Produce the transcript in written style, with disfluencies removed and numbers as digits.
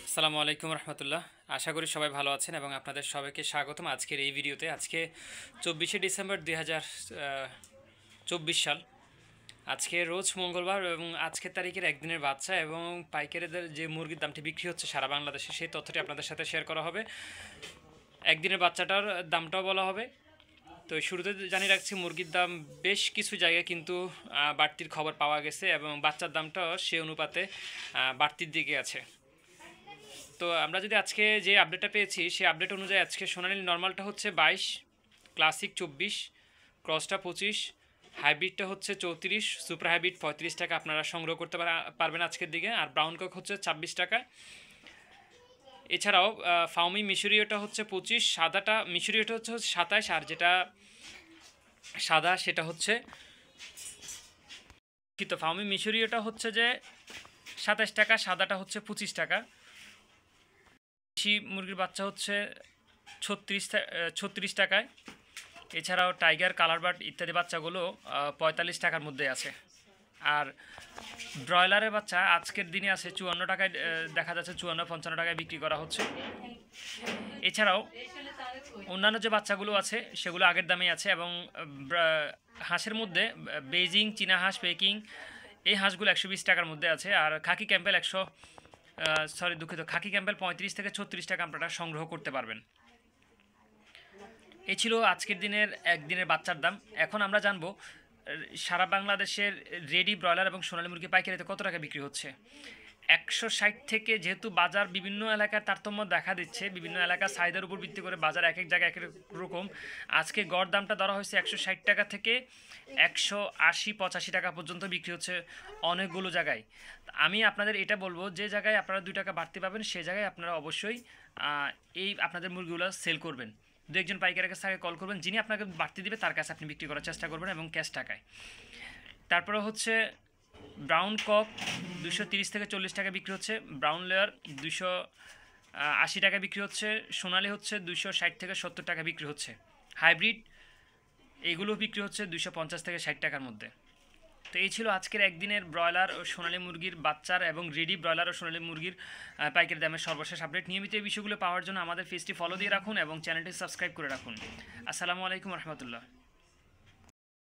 আসসালামু আলাইকুম রহমতুল্লাহ। আশা করি সবাই ভালো আছেন এবং আপনাদের সবাইকে স্বাগতম আজকের এই ভিডিওতে। আজকে 24শে ডিসেম্বর 2024 সাল। আজকে রোজ মঙ্গলবার এবং আজকের তারিখের একদিনের বাচ্চা এবং পাইকারিদের যে মুরগির দামটি বিক্রি হচ্ছে সারা বাংলাদেশে সেই তথ্যটি আপনাদের সাথে শেয়ার করা হবে। একদিনের বাচ্চাটার দামটাও বলা হবে। তো শুরুতে জানিয়ে রাখছি মুরগির দাম বেশ কিছু জায়গায় কিন্তু বাড়তির খবর পাওয়া গেছে এবং বাচ্চার দামটাও সে অনুপাতে বাড়তির দিকে আছে। তো আমরা যদি আজকে যে আপডেটটা পেয়েছি সেই আপডেট অনুযায়ী আজকে সোনালী নর্মালটা হচ্ছে 22, ক্লাসিক 24, ক্রসটা 25, হাইব্রিডটা হচ্ছে 34, সুপার হাইব্রিড 35 টাকা আপনারা সংগ্রহ করতে পারবেন আজকের দিকে। আর ব্রাউন কক হচ্ছে 26 টাকা। এছাড়াও ফাউমি মিশরীয়টা হচ্ছে 25, সাদাটা মিশরীয়টা হচ্ছে 27, আর যেটা সাদা সেটা হচ্ছে কিন্তু ফাউমি মিশরীয়টা হচ্ছে যে 27 টাকা, সাদাটা হচ্ছে 25 টাকা। দেশি মুরগির বাচ্চা হচ্ছে 36 টাকায়। এছাড়াও টাইগার, কালার বার্ড ইত্যাদি বাচ্চাগুলো 45 টাকার মধ্যে আছে। আর ব্রয়লারের বাচ্চা আজকের দিনে আছে 54 টাকায়, দেখা যাচ্ছে 54-55 টাকায় বিক্রি করা হচ্ছে। এছাড়াও অন্যান্য যে বাচ্চাগুলো আছে সেগুলো আগের দামেই আছে এবং হাঁসের মধ্যে বেইজিং, চীনা হাঁস, পেকিং এই হাঁসগুলো 120 টাকার মধ্যে আছে। আর খাকি ক্যাম্পেল খাকি ক্যাম্পেল 35 থেকে 36 টাকা আপনারা সংগ্রহ করতে পারবেন। এই ছিল আজকের দিনের একদিনের বাচ্চার দাম। এখন আমরা জানবো সারা বাংলাদেশের রেডি ব্রয়লার এবং সোনালী মুরগি পাইকারিতে কত টাকা বিক্রি হচ্ছে। 160 থেকে, যেহেতু বাজার বিভিন্ন এলাকার তারতম্য দেখা দিচ্ছে, বিভিন্ন এলাকার চাহিদার উপর ভিত্তি করে বাজার এক এক জায়গায় এক এক রকম। আজকে গড় দামটা ধরা হয়েছে 160 টাকা থেকে 180-85 টাকা পর্যন্ত বিক্রি হচ্ছে অনেকগুলো জায়গায়। আমি আপনাদের এটা বলবো, যে জায়গায় আপনারা 2 টাকা বাড়তি পাবেন সে জায়গায় আপনারা অবশ্যই এই আপনাদের মুরগিগুলো সেল করবেন। দু একজন পাইকারের কাছে আগে কল করবেন, যিনি আপনাকে বাড়তি দিবে তার কাছে আপনি বিক্রি করার চেষ্টা করবেন এবং ক্যাশ টাকায়। তারপরে হচ্ছে ব্রাউন কক 230 থেকে 40 টাকা বিক্রি হচ্ছে, ব্রাউন লেয়ার 280 টাকা বিক্রি হচ্ছে, সোনালি হচ্ছে 260 থেকে 70 টাকা বিক্রি হচ্ছে, হাইব্রিড এগুলো বিক্রি হচ্ছে 250 থেকে 60 টাকার মধ্যে। তো এই ছিল আজকের একদিনের ব্রয়লার ও সোনালী মুরগির বাচ্চার এবং রেডি ব্রয়লার ও সোনালী মুরগির পাইকারি দামের সর্বশেষ আপডেট। নিয়মিত এই বিষয়গুলো পাওয়ার জন্য আমাদের পেজটি ফলো দিয়ে রাখুন এবং চ্যানেলটি সাবস্ক্রাইব করে রাখুন। আসসালামু আলাইকুম রহমতুল্লাহ।